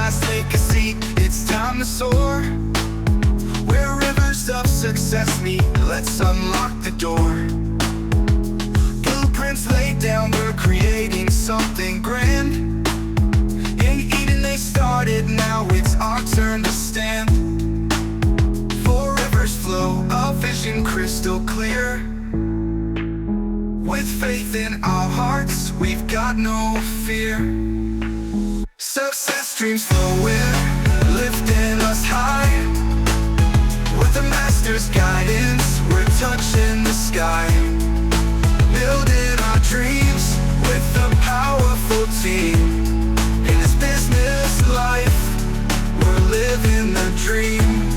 last, take a seat. It's time to soar. Where rivers of success meet, let's unlock the door. Blueprints laid down, we're creating something grand. In Eden they started, now it's our turn to stand. Four rivers flow, a vision crystal clear. With faith in our hearts, we've got no fear. Success streams flowing, lifting us high. With the master's guidance, we're touching the sky. Building our dreams with a powerful team. In this business life, we're living the dream.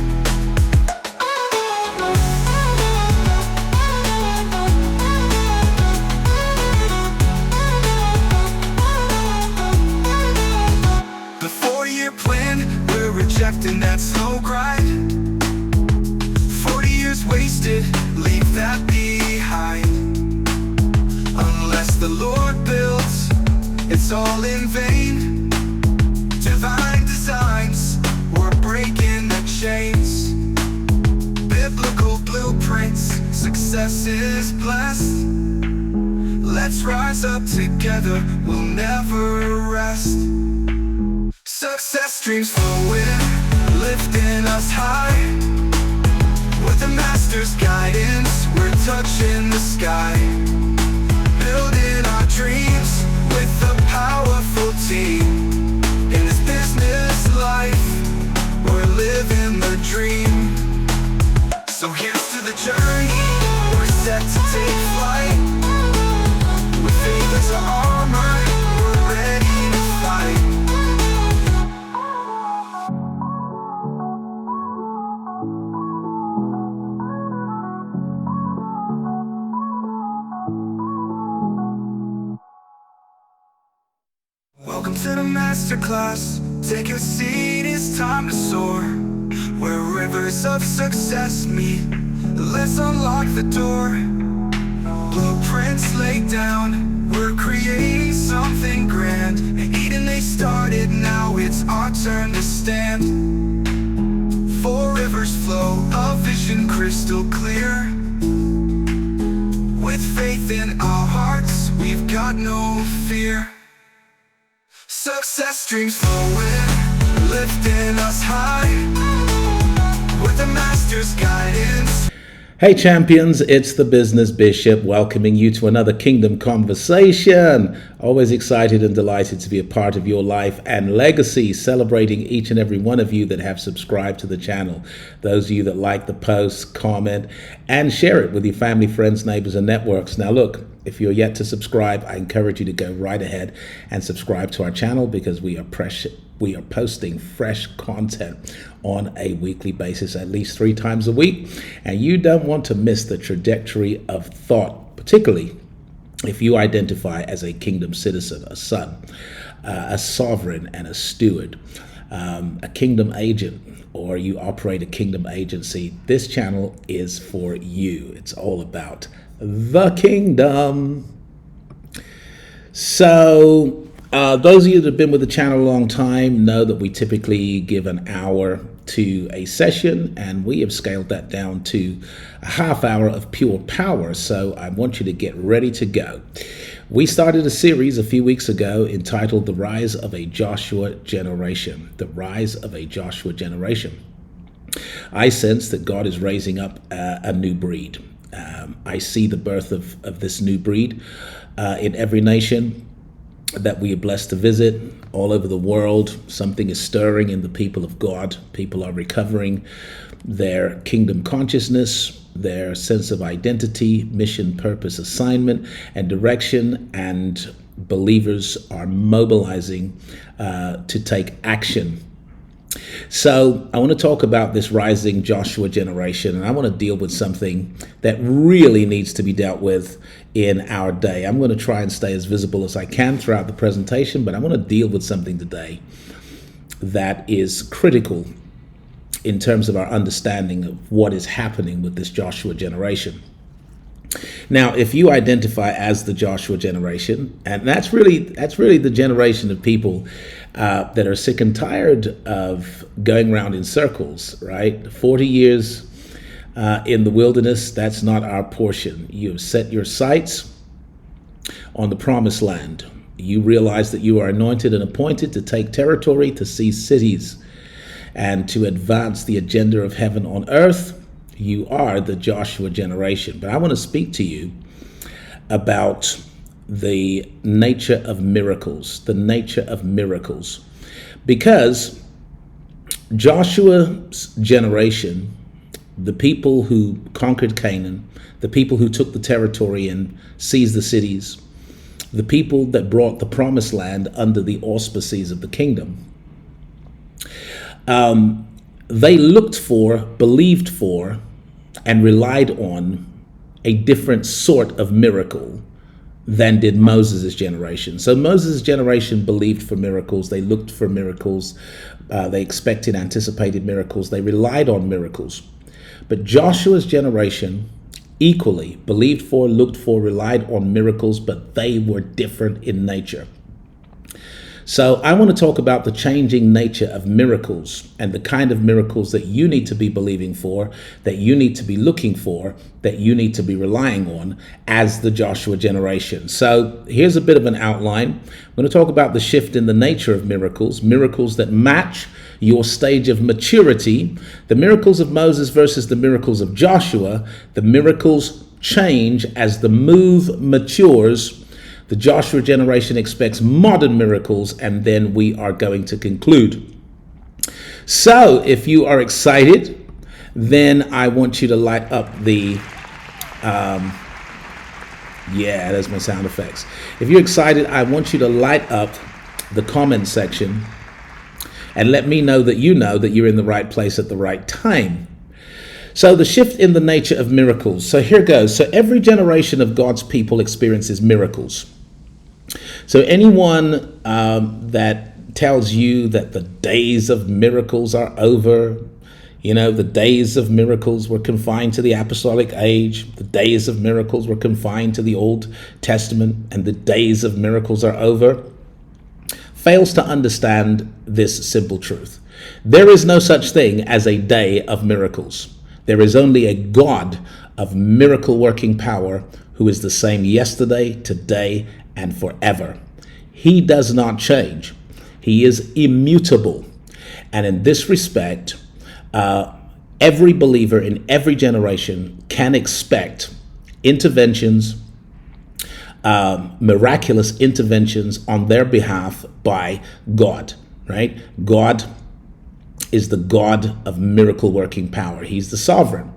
Rejecting that slow grind. 40 years wasted, leave that behind. Unless the Lord builds, it's all in vain. Divine designs, we're breaking the chains. Biblical blueprints, success is blessed. Let's rise up together, we'll never rest. Success streams flowing, lifting us high. With the master's guidance, we're touching the sky. Building our dreams with a powerful team. In this business life, we're living the dream. So here's to the journey, we're set to take flight. With faith as our armor, we're ready to fight. Welcome to the masterclass. Take a seat, it's time to soar. Where rivers of success meet, let's unlock the door. Blueprints laid down, we're creating something grand. In Eden they started, now it's our turn to stand. Four rivers flow, a vision crystal clear. With faith in our hearts, we've got no fear. Success streams flowing, lifting us high. With the master's guidance. Hey champions, it's the Business Bishop welcoming you to another Kingdom Conversation. Always excited and delighted to be a part of your life and legacy, celebrating each and every one of you that have subscribed to the channel. Those of you that like the post, comment, and share it with your family, friends, neighbors, and networks. Now look, if you're yet to subscribe, I encourage you to go right ahead and subscribe to our channel because we are posting fresh content on a weekly basis, at least 3 times a week. And you don't want to miss the trajectory of thought, particularly if you identify as a kingdom citizen, a son, a sovereign and a steward, a kingdom agent, or you operate a kingdom agency. This channel is for you. It's all about the kingdom. So those of you that have been with the channel a long time know that we typically give an hour to a session, and we have scaled that down to a half hour of pure power. So I want you to get ready to go. We started a series a few weeks ago entitled The Rise of a Joshua Generation. The Rise of a Joshua Generation. I sense that God is raising up a new breed. I see the birth of this new breed in every nation that we are blessed to visit all over the world. Something is stirring in the people of God. People are recovering their kingdom consciousness, their sense of identity, mission, purpose, assignment, and direction, and believers are mobilizing to take action. So I want to talk about this rising Joshua generation, and I want to deal with something that really needs to be dealt with in our day. I'm going to try and stay as visible as I can throughout the presentation, but I want to deal with something today that is critical in terms of our understanding of what is happening with this Joshua generation. Now, if you identify as the Joshua generation, and that's really the generation of people that are sick and tired of going around in circles, right? 40 years in the wilderness, that's not our portion. You have set your sights on the promised land. You realize that you are anointed and appointed to take territory, to seize cities, and to advance the agenda of heaven on earth. You are the Joshua generation. But I want to speak to you about the nature of miracles, because Joshua's generation, the people who conquered Canaan, the people who took the territory and seized the cities, the people that brought the promised land under the auspices of the kingdom, they looked for, believed for, and relied on a different sort of miracle than did Moses' generation. So Moses' generation believed for miracles. They looked for miracles. They expected, anticipated miracles. They relied on miracles. But Joshua's generation equally believed for, looked for, relied on miracles, but they were different in nature. So I want to talk about the changing nature of miracles and the kind of miracles that you need to be believing for, that you need to be looking for, that you need to be relying on as the Joshua generation. So here's a bit of an outline. I'm going to talk about the shift in the nature of miracles, miracles that match your stage of maturity, the miracles of Moses versus the miracles of Joshua. The miracles change as the move matures. The Joshua generation expects modern miracles, and then we are going to conclude. So if you are excited, then I want you to light up the, there's my sound effects. If you're excited, I want you to light up the comment section and let me know that you're in the right place at the right time. So the shift in the nature of miracles. So here goes. So every generation of God's people experiences miracles. So anyone that tells you that the days of miracles are over, the days of miracles were confined to the apostolic age, the days of miracles were confined to the Old Testament, and the days of miracles are over, fails to understand this simple truth. There is no such thing as a day of miracles. There is only a God of miracle working power who is the same yesterday, today, and forever. He does not change. He is immutable. And in this respect, every believer in every generation can expect interventions, miraculous interventions on their behalf by God, right? God is the God of miracle working power. He's the sovereign.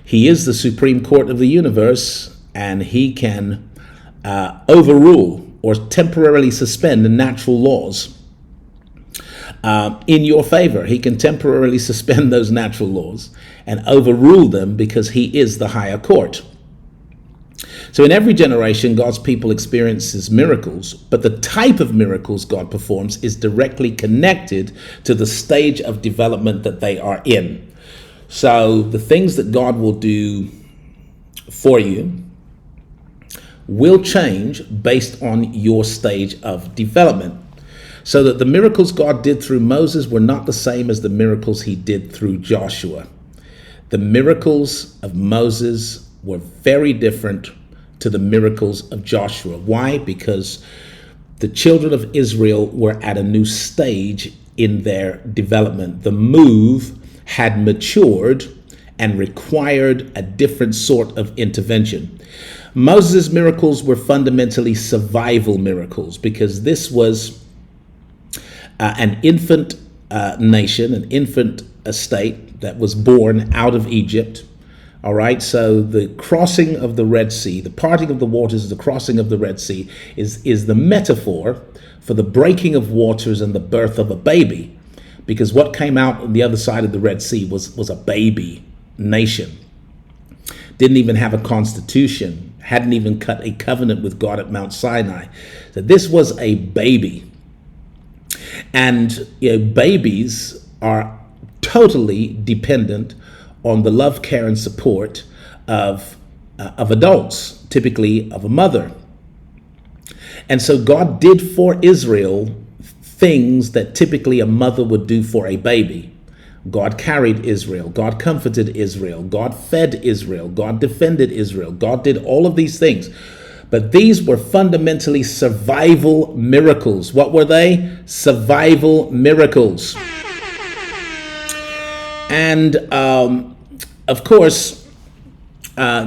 He is the supreme court of the universe, and he can overrule or temporarily suspend the natural laws in your favor. He can temporarily suspend those natural laws and overrule them because he is the higher court. So in every generation, God's people experiences miracles, but the type of miracles God performs is directly connected to the stage of development that they are in. So the things that God will do for you will change based on your stage of development. So that the miracles God did through Moses were not the same as the miracles he did through Joshua. The miracles of Moses were very different to the miracles of Joshua. Why? Because the children of Israel were at a new stage in their development. The move had matured and required a different sort of intervention. Moses' miracles were fundamentally survival miracles because this was an infant nation, an infant state that was born out of Egypt. All right, so the crossing of the Red Sea, the parting of the waters, the crossing of the Red Sea is the metaphor for the breaking of waters and the birth of a baby, because what came out on the other side of the Red Sea was a baby nation. Didn't even have a constitution, hadn't even cut a covenant with God at Mount Sinai. So this was a baby. And babies are totally dependent on the love, care, and support of adults, typically of a mother. And so God did for Israel things that typically a mother would do for a baby. God carried Israel. God comforted Israel. God fed Israel. God defended Israel. God did all of these things. But these were fundamentally survival miracles. What were they? Survival miracles. And of course,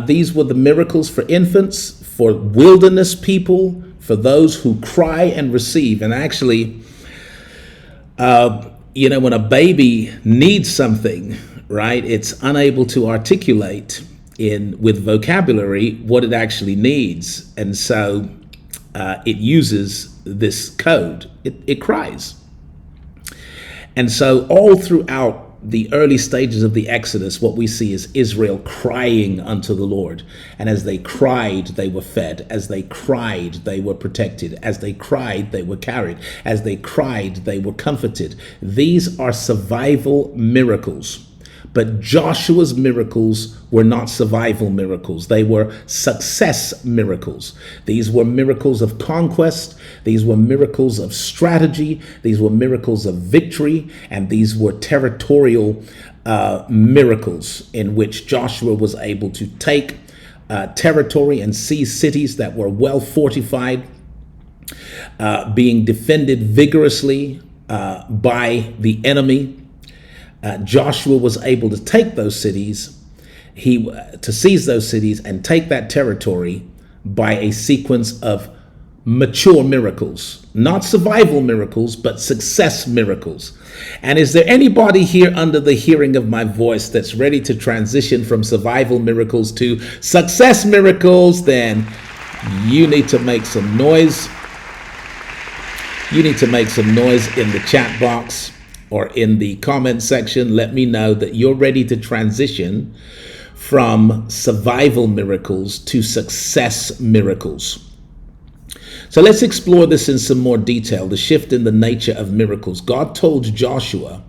these were the miracles for infants, for wilderness people, for those who cry and receive. And actually, when a baby needs something, right, it's unable to articulate with vocabulary what it actually needs. And so it uses this code. It cries. And so all throughout the early stages of the Exodus, what we see is Israel crying unto the Lord. And as they cried, they were fed. As they cried, they were protected. As they cried, they were carried. As they cried, they were comforted. These are survival miracles. But Joshua's miracles were not survival miracles. They were success miracles. These were miracles of conquest. These were miracles of strategy. These were miracles of victory. And these were territorial miracles in which Joshua was able to take territory and seize cities that were well fortified, being defended vigorously by the enemy. Joshua was able to take those cities, to seize those cities and take that territory by a sequence of mature miracles, not survival miracles, but success miracles. And is there anybody here under the hearing of my voice that's ready to transition from survival miracles to success miracles? Then you need to make some noise. You need to make some noise in the chat box or in the comment section. Let me know that you're ready to transition from survival miracles to success miracles. So let's explore this in some more detail, the shift in the nature of miracles. God told Joshua,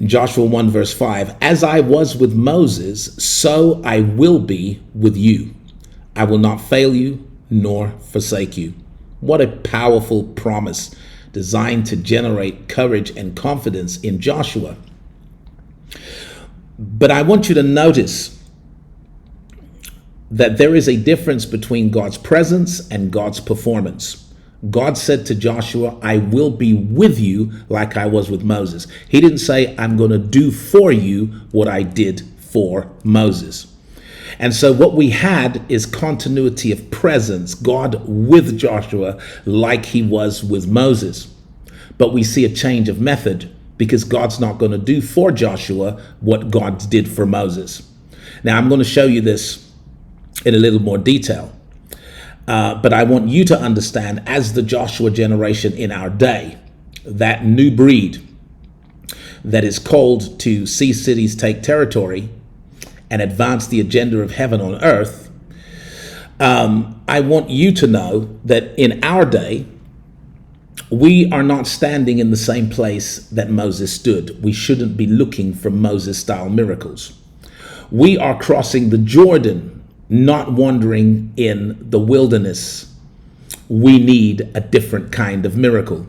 in Joshua 1 verse 5, "As I was with Moses, so I will be with you. I will not fail you nor forsake you." What a powerful promise, designed to generate courage and confidence in Joshua. But I want you to notice that there is a difference between God's presence and God's performance. God said to Joshua, "I will be with you like I was with Moses." He didn't say, "I'm going to do for you what I did for Moses." And so what we had is continuity of presence, God with Joshua like he was with Moses. But we see a change of method because God's not going to do for Joshua what God did for Moses. Now, I'm going to show you this in a little more detail. But I want you to understand, as the Joshua generation in our day, that new breed that is called to see cities take territory and advance the agenda of heaven on earth, I want you to know that in our day, we are not standing in the same place that Moses stood. We shouldn't be looking for Moses-style miracles. We are crossing the Jordan, not wandering in the wilderness. We need a different kind of miracle.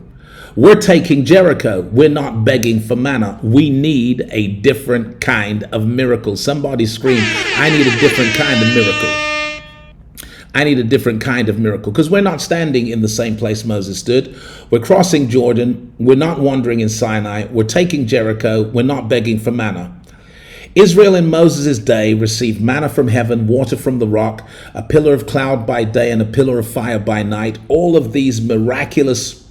We're taking Jericho. We're not begging for manna. We need a different kind of miracle. Somebody scream, "I need a different kind of miracle." I need a different kind of miracle, because we're not standing in the same place Moses stood. We're crossing Jordan. We're not wandering in Sinai. We're taking Jericho. We're not begging for manna. Israel in Moses' day received manna from heaven, water from the rock, a pillar of cloud by day and a pillar of fire by night. All of these miraculous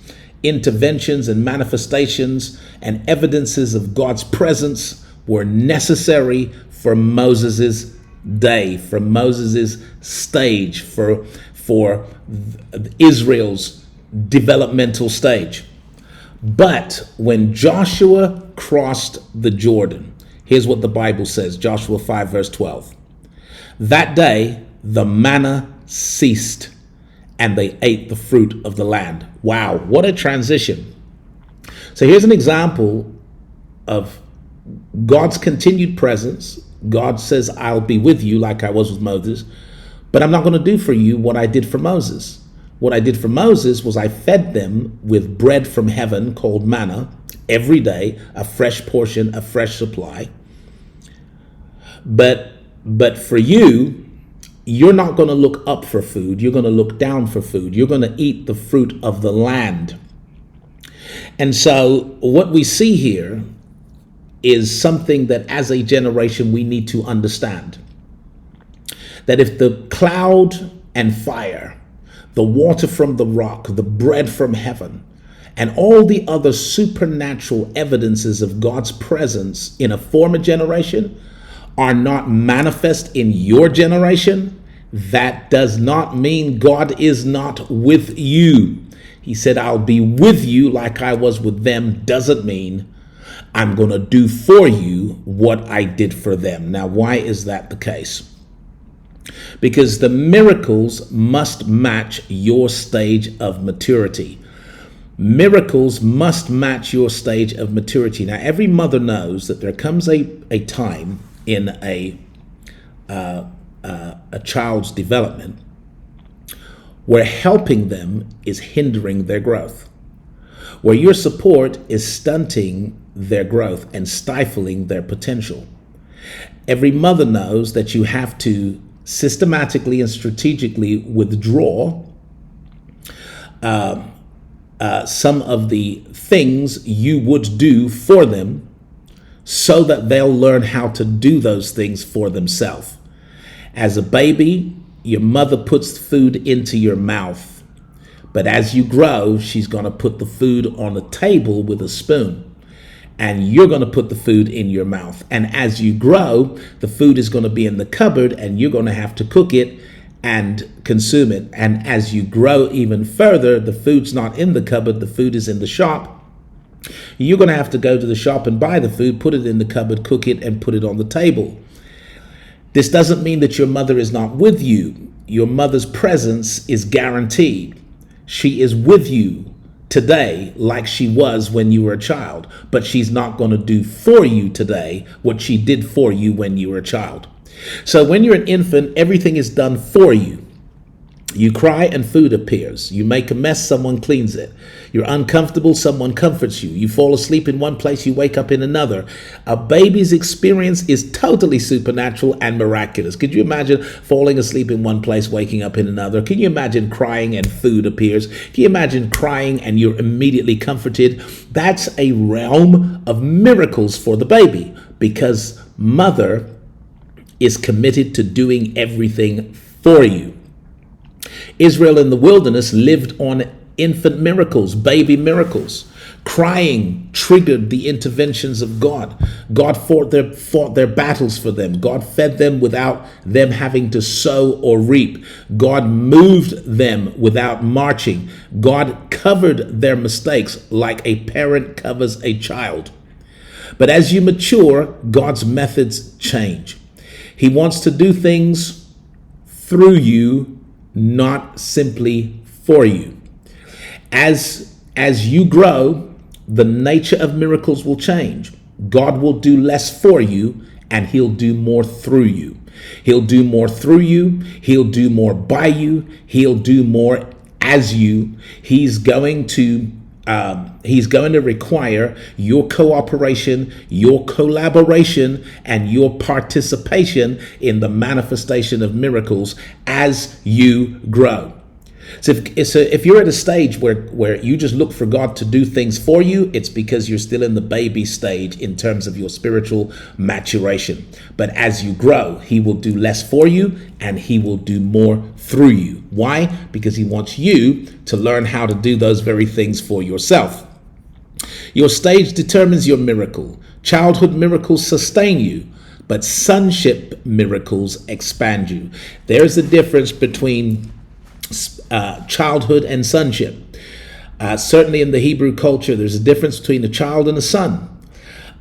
interventions and manifestations and evidences of God's presence were necessary for Moses' day, for Moses' stage, for Israel's developmental stage. But when Joshua crossed the Jordan, here's what the Bible says, Joshua 5 verse 12. "That day the manna ceased and they ate the fruit of the land." Wow, what a transition. So here's an example of God's continued presence. God says, "I'll be with you like I was with Moses, but I'm not going to do for you what I did for Moses." What I did for Moses was I fed them with bread from heaven called manna every day, a fresh portion, a fresh supply. But for you, you're not going to look up for food. You're going to look down for food. You're going to eat the fruit of the land. And so what we see here is something that as a generation we need to understand. That if the cloud and fire, the water from the rock, the bread from heaven, and all the other supernatural evidences of God's presence in a former generation are not manifest in your generation, that does not mean God is not with you. He said, I'll be with you like I was with them, doesn't mean I'm going to do for you what I did for them. Now, why is that the case? Because the miracles must match your stage of maturity. Miracles must match your stage of maturity. Now, every mother knows that there comes a time in a child's development where helping them is hindering their growth, where your support is stunting their growth and stifling their potential. Every mother knows that you have to systematically and strategically withdraw some of the things you would do for them so that they'll learn how to do those things for themselves. As a baby, your mother puts food into your mouth, but as you grow, she's going to put the food on a table with a spoon, and you're going to put the food in your mouth. And as you grow, the food is going to be in the cupboard, and you're going to have to cook it and consume it. And as you grow even further, the food's not in the cupboard, the food is in the shop. You're going to have to go to the shop and buy the food, put it in the cupboard, cook it, and put it on the table. This doesn't mean that your mother is not with you. Your mother's presence is guaranteed. She is with you today like she was when you were a child, but she's not going to do for you today what she did for you when you were a child. So when you're an infant, everything is done for you. You cry and food appears. You make a mess, someone cleans it. You're uncomfortable, someone comforts you. You fall asleep in one place, you wake up in another. A baby's experience is totally supernatural and miraculous. Could you imagine falling asleep in one place, waking up in another? Can you imagine crying and food appears? Can you imagine crying and you're immediately comforted? That's a realm of miracles for the baby, because mother is committed to doing everything for you. Israel in the wilderness lived on infant miracles, baby miracles. Crying triggered the interventions of God. God fought their battles for them. God fed them without them having to sow or reap. God moved them without marching. God covered their mistakes like a parent covers a child. But as you mature, God's methods change. He wants to do things through you, not simply for you. As you grow, the nature of miracles will change. God will do less for you, and he'll do more through you. He'll do more through you. He'll do more by you. He'll do more as you. He's going to require your cooperation, your collaboration, and your participation in the manifestation of miracles as you grow. So if you're at a stage where you just look for God to do things for you, it's because you're still in the baby stage in terms of your spiritual maturation. But as you grow, he will do less for you and he will do more through you. Why? Because he wants you to learn how to do those very things for yourself. Your stage determines your miracle. Childhood miracles sustain you, but sonship miracles expand you. There's a difference between childhood and sonship. Certainly in the Hebrew culture, there's a difference between a child and a son.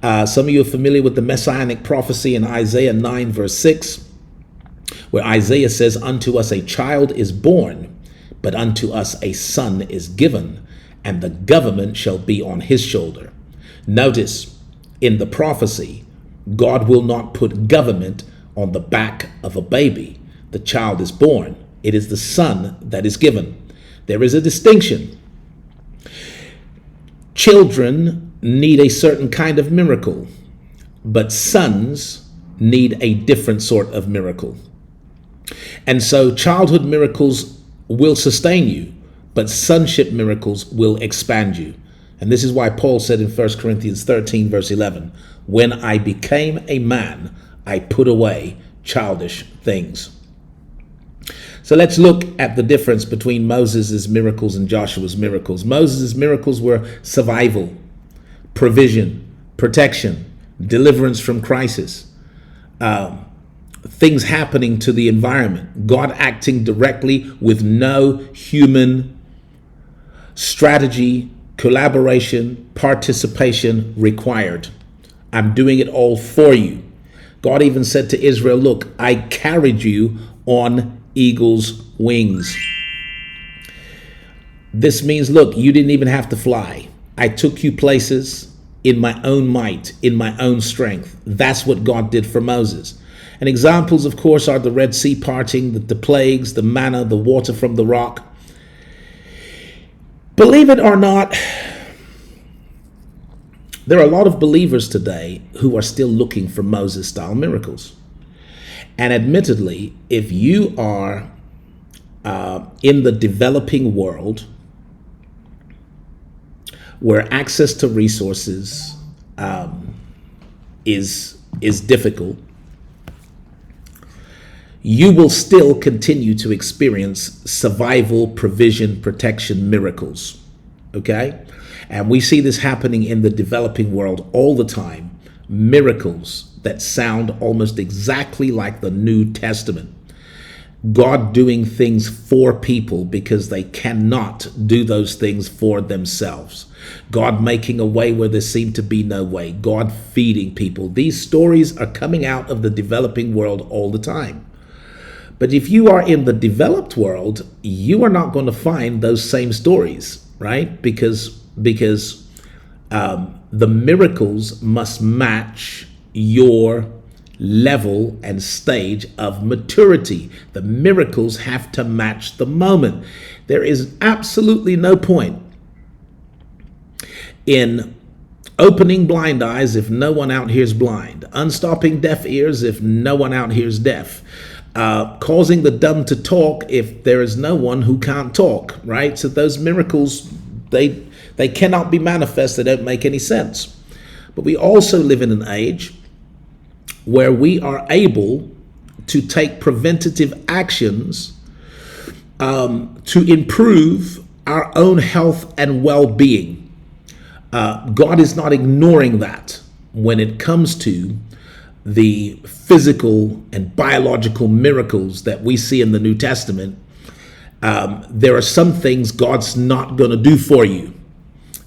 Some of you are familiar with the messianic prophecy in Isaiah 9 verse 6, where Isaiah says, "Unto us a child is born, but unto us a son is given, and the government shall be on his shoulder." Notice, in the prophecy, God will not put government on the back of a baby. The child is born. It is the son that is given. There is a distinction. Children need a certain kind of miracle, but sons need a different sort of miracle. And so childhood miracles will sustain you, but sonship miracles will expand you. And this is why Paul said in 1 Corinthians 13, verse 11, when I became a man, I put away childish things. So let's look at the difference between Moses' miracles and Joshua's miracles. Moses' miracles were survival, provision, protection, deliverance from crisis, things happening to the environment, God acting directly with no human strategy, collaboration, participation required. I'm doing it all for you. God even said to Israel, look, I carried you on eagle's wings. This means, look, you didn't even have to fly. I took you places in my own might, in my own strength. That's what God did for Moses. And examples, of course, are the Red Sea parting, the plagues, the manna, the water from the rock. Believe it or not, there are a lot of believers today who are still looking for Moses-style miracles. And admittedly, if you are in the developing world where access to resources is difficult, you will still continue to experience survival, provision, protection, miracles. Okay? And we see this happening in the developing world all the time. Miracles that sound almost exactly like the New Testament. God doing things for people because they cannot do those things for themselves. God making a way where there seemed to be no way. God feeding people. These stories are coming out of the developing world all the time. But if you are in the developed world, you are not going to find those same stories, right? Because the miracles must match your level and stage of maturity. The miracles have to match the moment. There is absolutely no point in opening blind eyes if no one out here's blind, unstopping deaf ears if no one out here's deaf, causing the dumb to talk if there is no one who can't talk, right? So those miracles, they cannot be manifest. They don't make any sense. But we also live in an age where we are able to take preventative actions to improve our own health and well-being. God is not ignoring that when it comes to the physical and biological miracles that we see in the New Testament. There are some things God's not going to do for you.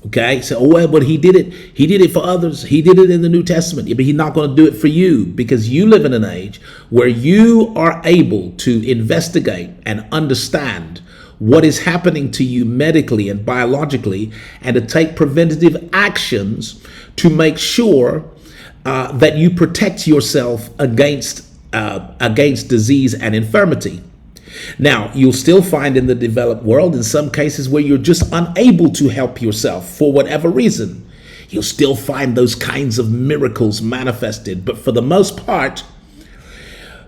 Okay, so well, but he did it for others. He did it in the New Testament, but he's not going to do it for you because you live in an age where you are able to investigate and understand what is happening to you medically and biologically, and to take preventative actions to make sure that you protect yourself against disease and infirmity. Now, you'll still find in the developed world in some cases where you're just unable to help yourself for whatever reason. You'll still find those kinds of miracles manifested. But for the most part,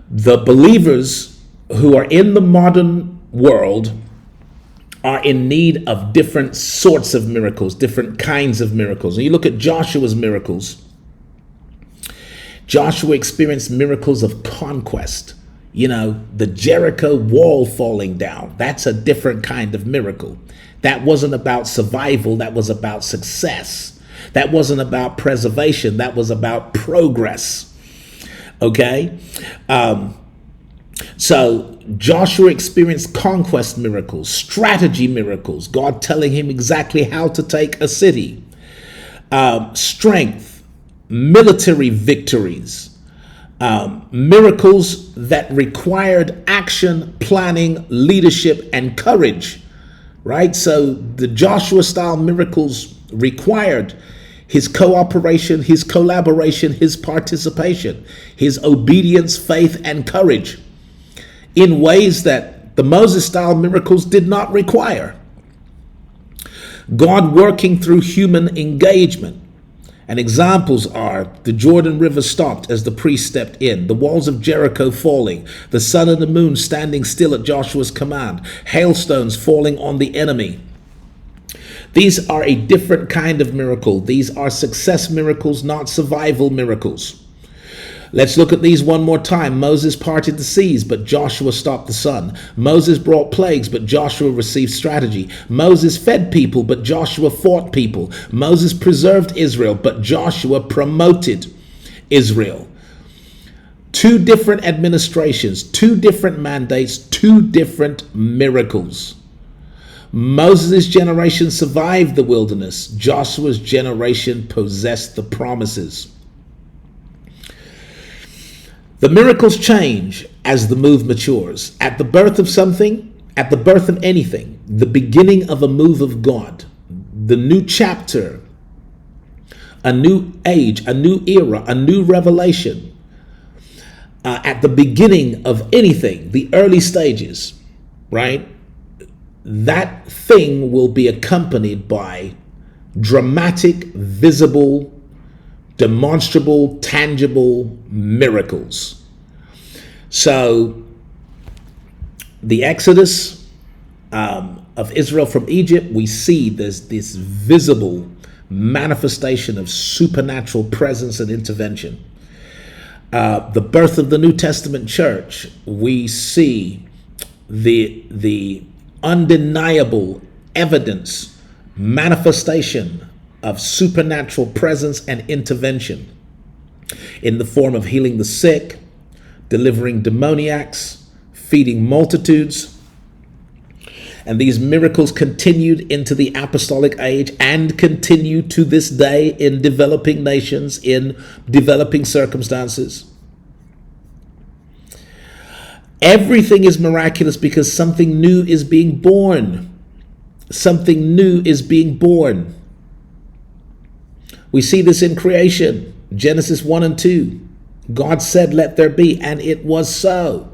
the believers who are in the modern world are in need of different sorts of miracles, different kinds of miracles. And you look at Joshua's miracles. Joshua experienced miracles of conquest. You know, the Jericho wall falling down. That's a different kind of miracle. That wasn't about survival. That was about success. That wasn't about preservation. That was about progress. Okay? So Joshua experienced conquest miracles, strategy miracles, God telling him exactly how to take a city, strength, military victories, miracles that required action, planning, leadership, and courage, right? So the Joshua style miracles required his cooperation, his collaboration, his participation, his obedience, faith, and courage in ways that the Moses style miracles did not require. God working through human engagement. And examples are the Jordan River stopped as the priest stepped in, the walls of Jericho falling, the sun and the moon standing still at Joshua's command, hailstones falling on the enemy. These are a different kind of miracle. These are success miracles, not survival miracles. Let's look at these one more time. Moses parted the seas, but Joshua stopped the sun. Moses brought plagues, but Joshua received strategy. Moses fed people, but Joshua fought people. Moses preserved Israel, but Joshua promoted Israel. Two different administrations, two different mandates, two different miracles. Moses' generation survived the wilderness. Joshua's generation possessed the promises. The miracles change as the move matures. At the birth of something, at the birth of anything, the beginning of a move of God, the new chapter, a new age, a new era, a new revelation, at the beginning of anything, the early stages, right? That thing will be accompanied by dramatic, visible, demonstrable, tangible miracles. So the Exodus of Israel from Egypt, we see there's this visible manifestation of supernatural presence and intervention. The birth of the New Testament church, we see the undeniable evidence, manifestation of supernatural presence and intervention in the form of healing the sick, delivering demoniacs, feeding multitudes. And these miracles continued into the apostolic age and continue to this day in developing nations, in developing circumstances. Everything is miraculous because something new is being born. Something new is being born. We see this in creation. Genesis 1 and 2. God said, "Let there be," and it was so.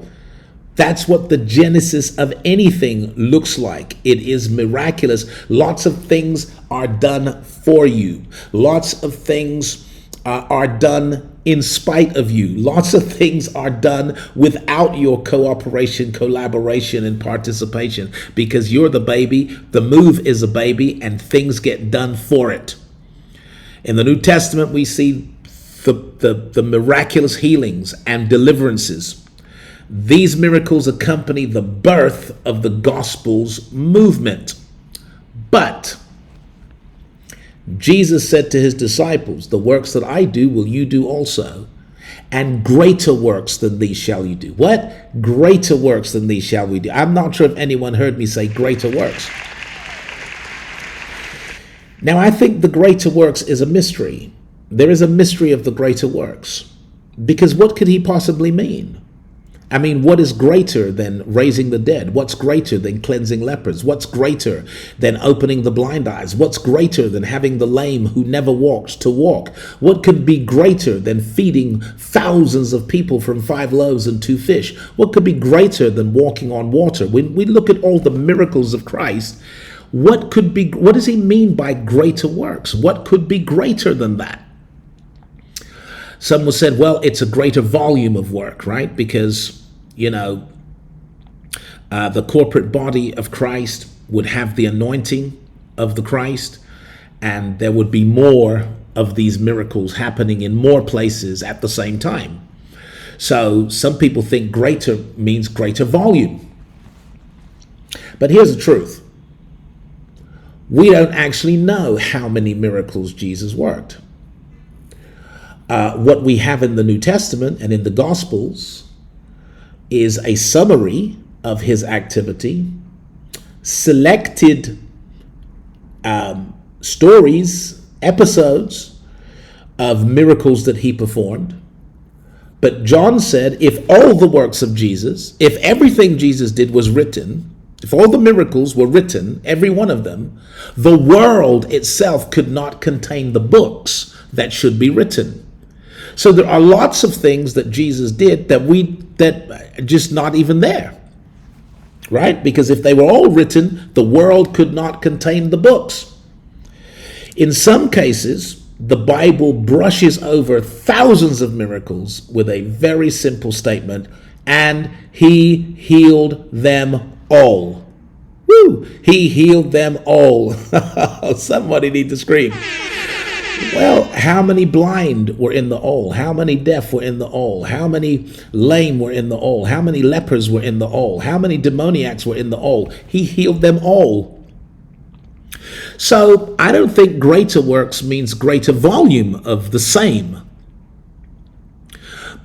That's what the genesis of anything looks like. It is miraculous. Lots of things are done for you. Lots of things are done in spite of you. Lots of things are done without your cooperation, collaboration, and participation, because you're the baby, the move is a baby, and things get done for it. In the New Testament, we see the miraculous healings and deliverances. These miracles accompany the birth of the gospel's movement. But Jesus said to his disciples, "The works that I do will you do also, and greater works than these shall you do." What? Greater works than these shall we do. I'm not sure if anyone heard me say greater works. Now, I think the greater works is a mystery. There is a mystery of the greater works, because what could he possibly mean? I mean, what is greater than raising the dead? What's greater than cleansing lepers? What's greater than opening the blind eyes? What's greater than having the lame who never walked to walk? What could be greater than feeding thousands of people from 5 loaves and 2 fish? What could be greater than walking on water? When we look at all the miracles of Christ, what does he mean by greater works? What could be greater than that? Some will say, well, it's a greater volume of work, right? Because, the corporate body of Christ would have the anointing of the Christ, and there would be more of these miracles happening in more places at the same time. So some people think greater means greater volume. But here's the truth. We don't actually know how many miracles Jesus worked. What we have in the New Testament and in the Gospels is a summary of his activity, selected stories, episodes of miracles that he performed. But John said, if all the works of Jesus, if everything Jesus did was written, if all the miracles were written, every one of them, the world itself could not contain the books that should be written. So there are lots of things that Jesus did that are just not even there, right? Because if they were all written, the world could not contain the books. In some cases, the Bible brushes over thousands of miracles with a very simple statement, and he healed them all. Woo! He healed them all. Somebody need to scream. Well, how many blind were in the all? How many deaf were in the all? How many lame were in the all? How many lepers were in the all? How many demoniacs were in the all? He healed them all. So I don't think greater works means greater volume of the same.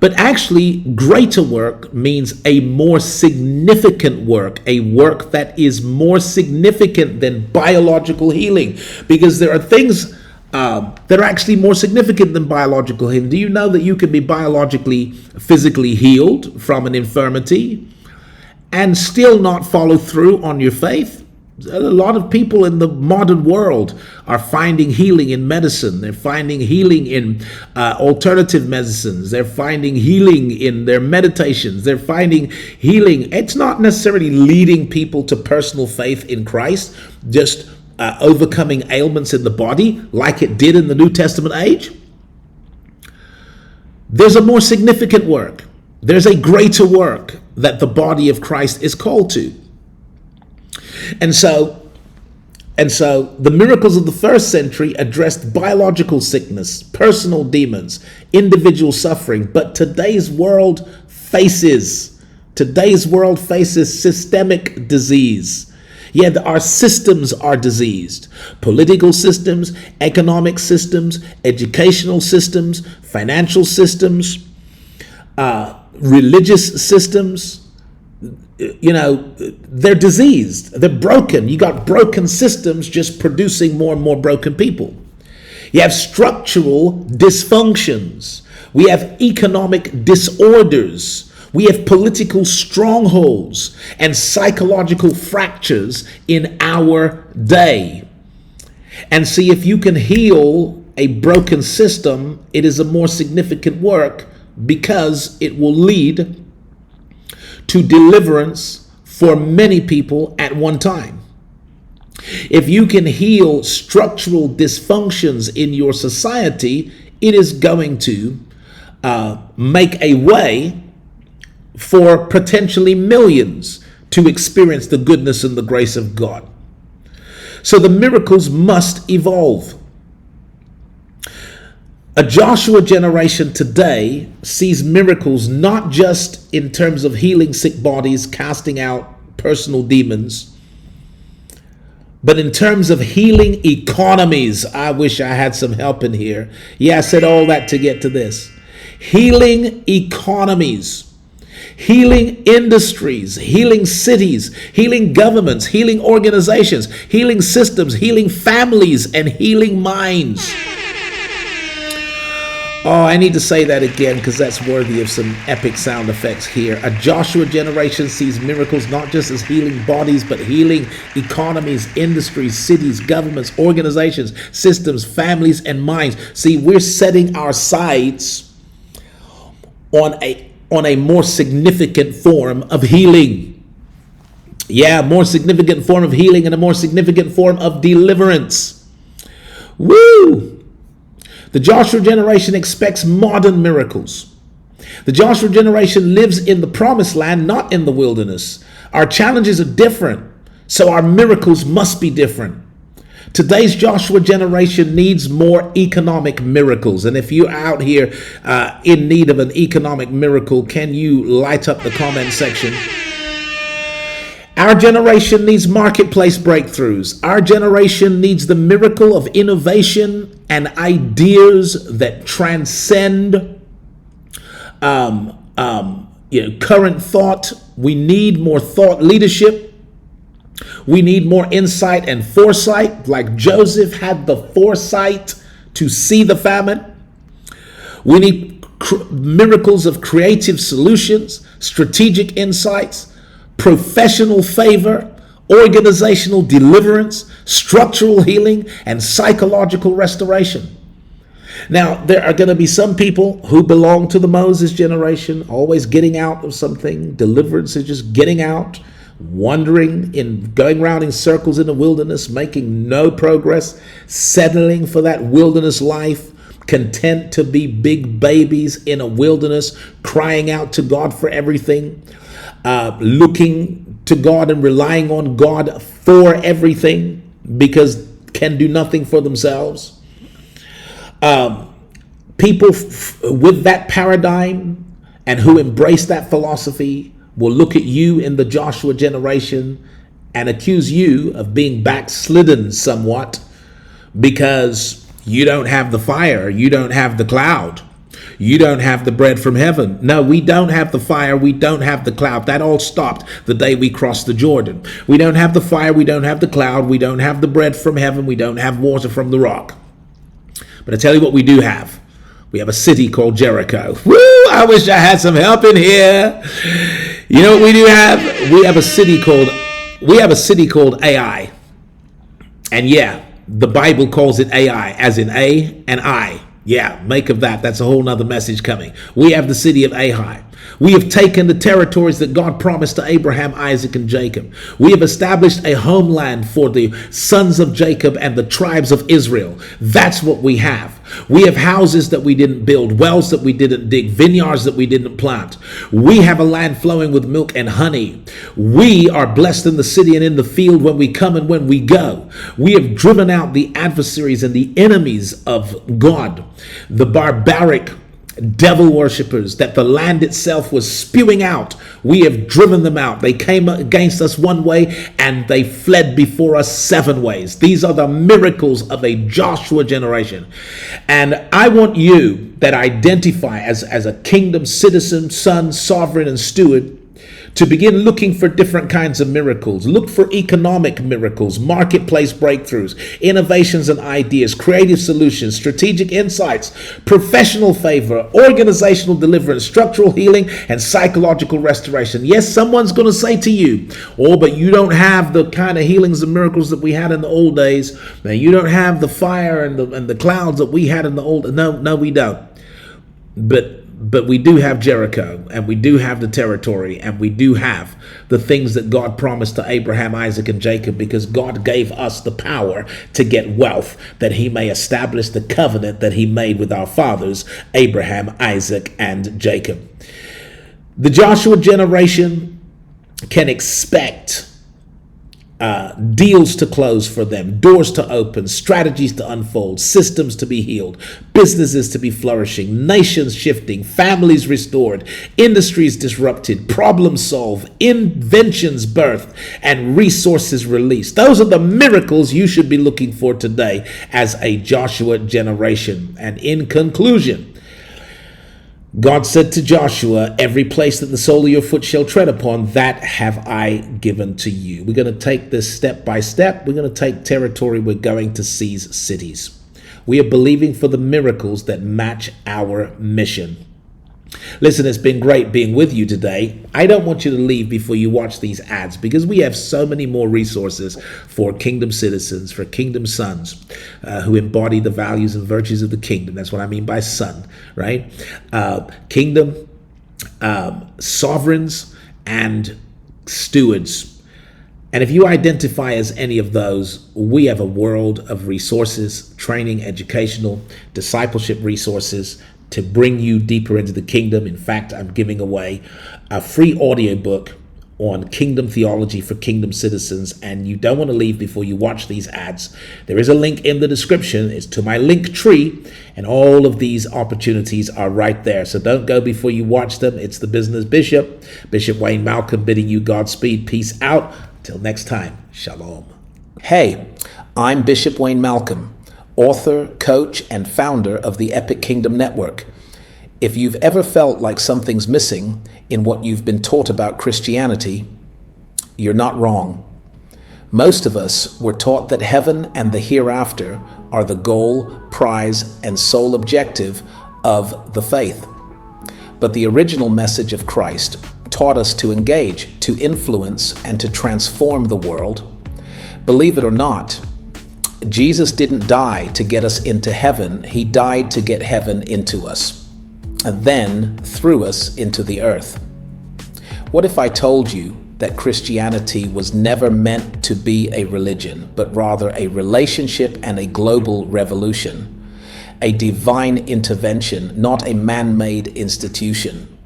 But actually, greater work means a more significant work, a work that is more significant than biological healing. Because there are things that are actually more significant than biological healing. Do you know that you can be biologically, physically healed from an infirmity and still not follow through on your faith? A lot of people in the modern world are finding healing in medicine. They're finding healing in alternative medicines. They're finding healing in their meditations. They're finding healing. It's not necessarily leading people to personal faith in Christ, just overcoming ailments in the body like it did in the New Testament age. There's a more significant work. There's a greater work that the body of Christ is called to. And so the miracles of the first century addressed biological sickness, personal demons, individual suffering. But today's world faces systemic disease. Yeah, our systems are diseased. Political systems, economic systems, educational systems, financial systems, religious systems. You know, they're diseased. They're broken. You got broken systems just producing more and more broken people. You have structural dysfunctions. We have economic disorders. We have political strongholds and psychological fractures in our day. And see, if you can heal a broken system, it is a more significant work because it will lead to deliverance for many people at one time. If you can heal structural dysfunctions in your society, it is going to make a way for potentially millions to experience the goodness and the grace of God. So the miracles must evolve. A Joshua generation today sees miracles not just in terms of healing sick bodies, casting out personal demons, but in terms of healing economies. I wish I had some help in here. Yeah, I said all that to get to this. Healing economies, healing industries, healing cities, healing governments, healing organizations, healing systems, healing families, and healing minds. Oh, I need to say that again because that's worthy of some epic sound effects here. A Joshua generation sees miracles not just as healing bodies, but healing economies, industries, cities, governments, organizations, systems, families, and minds. See, we're setting our sights on a more significant form of healing. Yeah, more significant form of healing and a more significant form of deliverance. Woo! The Joshua generation expects modern miracles. The Joshua generation lives in the promised land, not in the wilderness. Our challenges are different, so our miracles must be different. Today's Joshua generation needs more economic miracles. And if you're out here in need of an economic miracle, can you light up the comment section? Our generation needs marketplace breakthroughs. Our generation needs the miracle of innovation and ideas that transcend current thought. We need more thought leadership. We need more insight and foresight, like Joseph had the foresight to see the famine. We need miracles of creative solutions, strategic insights, professional favor, organizational deliverance, structural healing, and psychological restoration. Now, there are going to be some people who belong to the Moses generation, always getting out of something. Deliverance is just getting out. wandering in, going around in circles in the wilderness, making no progress, settling for that wilderness life, content to be big babies in a wilderness, crying out to God for everything, looking to God and relying on God for everything because can do nothing for themselves. People with that paradigm and who embrace that philosophy will look at you in the Joshua generation and accuse you of being backslidden somewhat because you don't have the fire, you don't have the cloud, you don't have the bread from heaven. No, we don't have the fire, we don't have the cloud. That all stopped the day we crossed the Jordan. We don't have the fire, we don't have the cloud, we don't have the bread from heaven, we don't have water from the rock. But I tell you what we do have. We have a city called Jericho. Woo! I wish I had some help in here. You know what we do have? We have a city called Ai. And yeah, the Bible calls it Ai, as in A and I. Yeah, make of that. That's a whole nother message coming. We have the city of Ai. We have taken the territories that God promised to Abraham, Isaac, and Jacob. We have established a homeland for the sons of Jacob and the tribes of Israel. That's what we have. We have houses that we didn't build, wells that we didn't dig, vineyards that we didn't plant. We have a land flowing with milk and honey. We are blessed in the city and in the field when we come and when we go. We have driven out the adversaries and the enemies of God, the barbaric devil worshippers that the land itself was spewing out. We have driven them out. They came against us one way and they fled before us 7 ways. These are the miracles of a Joshua generation. And I want you that identify as a kingdom citizen, son, sovereign, and steward to begin looking for different kinds of miracles. Look for economic miracles, marketplace breakthroughs, innovations and ideas, creative solutions, strategic insights, professional favor, organizational deliverance, structural healing, and psychological restoration. Yes, someone's going to say to you, oh, but you don't have the kind of healings and miracles that we had in the old days. Man, you don't have the fire and the clouds that we had in the old. No, we don't. But we do have Jericho, and we do have the territory, and we do have the things that God promised to Abraham, Isaac, and Jacob, because God gave us the power to get wealth, that he may establish the covenant that he made with our fathers, Abraham, Isaac, and Jacob. The Joshua generation can expect deals to close for them, doors to open, strategies to unfold, systems to be healed, businesses to be flourishing, nations shifting, families restored, industries disrupted, problems solved, inventions birthed, and resources released. Those are the miracles you should be looking for today as a Joshua generation. And in conclusion, God said to Joshua, every place that the sole of your foot shall tread upon, that have I given to you. We're going to take this step by step. We're going to take territory. We're going to seize cities. We are believing for the miracles that match our mission. Listen, it's been great being with you today. I don't want you to leave before you watch these ads, because we have so many more resources for kingdom citizens, for kingdom sons who embody the values and virtues of the kingdom. That's what I mean by son, right? Kingdom, sovereigns, and stewards. And if you identify as any of those, we have a world of resources, training, educational, discipleship resources to bring you deeper into the kingdom. In fact, I'm giving away a free audiobook on kingdom theology for kingdom citizens, and you don't want to leave before you watch these ads. There is a link in the description. It's to my link tree, and all of these opportunities are right there. So don't go before you watch them. It's the Business Bishop, Bishop Wayne Malcolm, bidding you Godspeed. Peace out. Till next time, shalom. Hey, I'm Bishop Wayne Malcolm, author, coach, and founder of the Epic Kingdom Network. If you've ever felt like something's missing in what you've been taught about Christianity, you're not wrong. Most of us were taught that heaven and the hereafter are the goal, prize, and sole objective of the faith. But the original message of Christ taught us to engage, to influence, and to transform the world. Believe it or not, Jesus didn't die to get us into heaven. He died to get heaven into us, and then through us into the earth. What if I told you that Christianity was never meant to be a religion, but rather a relationship and a global revolution. A divine intervention, not a man-made institution.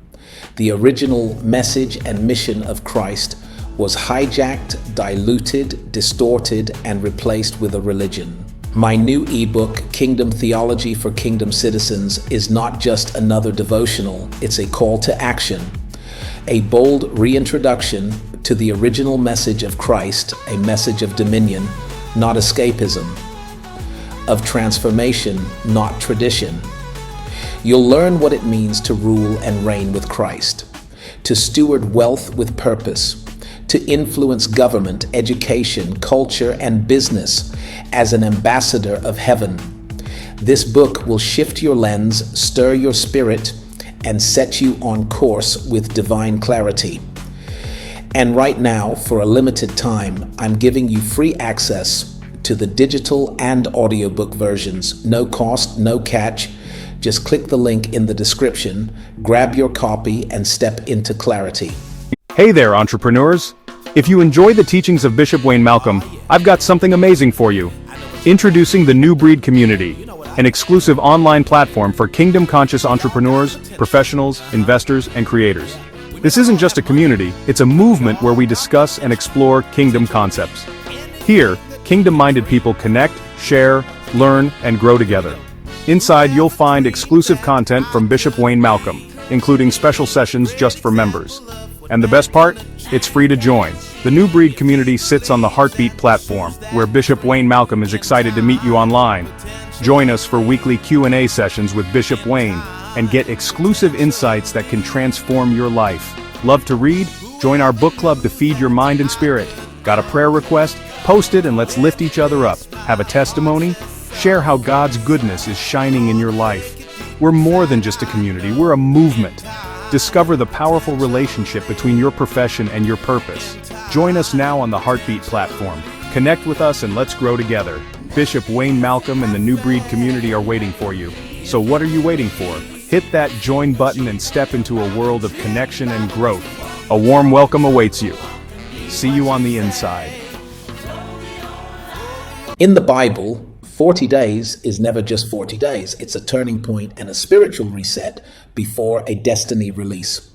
The original message and mission of Christ was hijacked, diluted, distorted, and replaced with a religion. My new ebook, Kingdom Theology for Kingdom Citizens, is not just another devotional, it's a call to action. A bold reintroduction to the original message of Christ, a message of dominion, not escapism, of transformation, not tradition. You'll learn what it means to rule and reign with Christ, to steward wealth with purpose, to influence government, education, culture, and business as an ambassador of heaven. This book will shift your lens, stir your spirit, and set you on course with divine clarity. And right now, for a limited time, I'm giving you free access to the digital and audiobook versions. No cost, no catch. Just click the link in the description, grab your copy, and step into clarity. Hey there, entrepreneurs! If you enjoy the teachings of Bishop Wayne Malcolm, I've got something amazing for you. Introducing the New Breed Community, an exclusive online platform for kingdom-conscious entrepreneurs, professionals, investors, and creators. This isn't just a community, it's a movement where we discuss and explore kingdom concepts. Here, kingdom-minded people connect, share, learn, and grow together. Inside, you'll find exclusive content from Bishop Wayne Malcolm, including special sessions just for members. And the best part? It's free to join. The New Breed Community sits on the Heartbeat platform, where Bishop Wayne Malcolm is excited to meet you online. Join us for weekly Q&A sessions with Bishop Wayne, and get exclusive insights that can transform your life. Love to read? Join our book club to feed your mind and spirit. Got a prayer request? Post it and let's lift each other up. Have a testimony? Share how God's goodness is shining in your life. We're more than just a community, we're a movement. Discover the powerful relationship between your profession and your purpose. Join us now on the Heartbeat platform. Connect with us and let's grow together. Bishop Wayne Malcolm and the New Breed Community are waiting for you. So what are you waiting for? Hit that join button and step into a world of connection and growth. A warm welcome awaits you. See you on the inside. In the Bible, 40 days is never just 40 days. It's a turning point and a spiritual reset before a destiny release.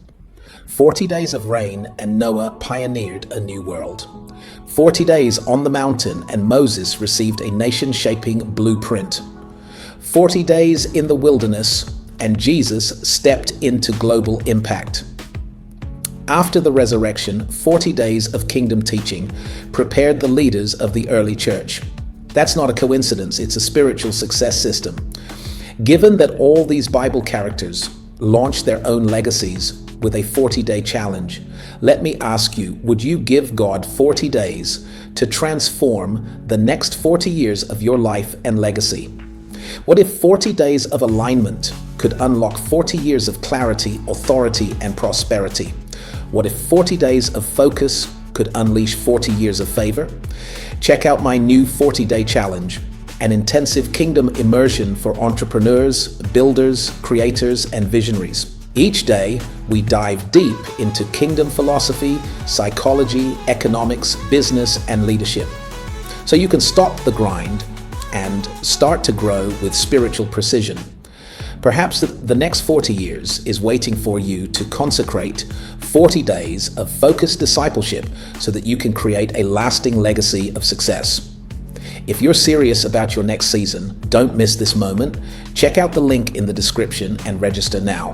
40 days of rain and Noah pioneered a new world. 40 days on the mountain and Moses received a nation-shaping blueprint. 40 days in the wilderness and Jesus stepped into global impact. After the resurrection, 40 days of kingdom teaching prepared the leaders of the early church. That's not a coincidence, it's a spiritual success system. Given that all these Bible characters launched their own legacies with a 40-day challenge, let me ask you, would you give God 40 days to transform the next 40 years of your life and legacy? What if 40 days of alignment could unlock 40 years of clarity, authority, and prosperity? What if 40 days of focus could unleash 40 years of favor? Check out my new 40-day challenge, an intensive kingdom immersion for entrepreneurs, builders, creators, and visionaries. Each day, we dive deep into kingdom philosophy, psychology, economics, business, and leadership. So you can stop the grind and start to grow with spiritual precision. Perhaps the next 40 years is waiting for you to consecrate 40 days of focused discipleship so that you can create a lasting legacy of success. If you're serious about your next season, don't miss this moment. Check out the link in the description and register now.